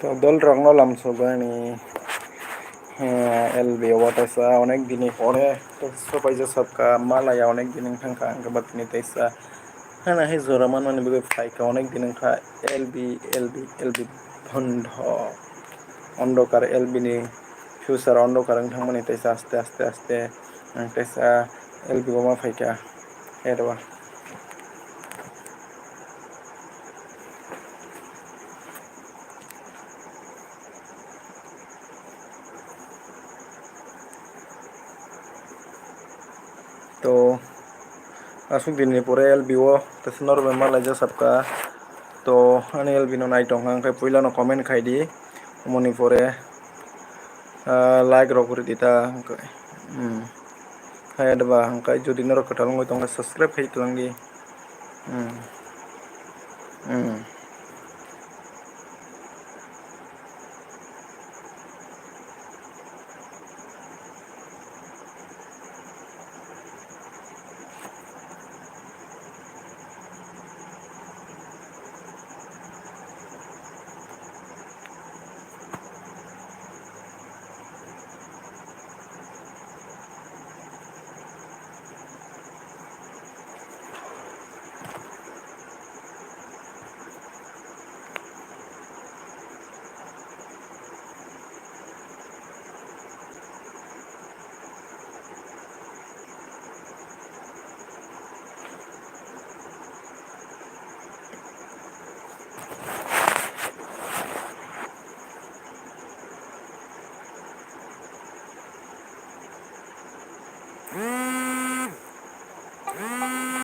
তো দল রং লামসবানি এলবি ওয়াটাইসা অনেক দিনই পরে তো সবাই যে সবকা মালায়া অনেক দিন থাকা আঙ্কে বাতিনি তাইসা হ্যাঁ না হে জোরা মানমানি বিবে ফাইকা অনেক দিন খা এলবি এলবি এলবি বন্ধ অন্ধকার এলবিনি ফিউচার অন্ধকার থামানি তাইসা আস্তে আস্তে আস্তে তাইসা এলবি গমা ফাইকা এরবা তো asuk din ni pore LBO tas normal malai ja sabka to ani LB no nai tong hang kai puila no comment khai di moni pore like rok kori dita hangkai hai adba hangkai jodi norok katal ngoi tong subscribe khai tlang di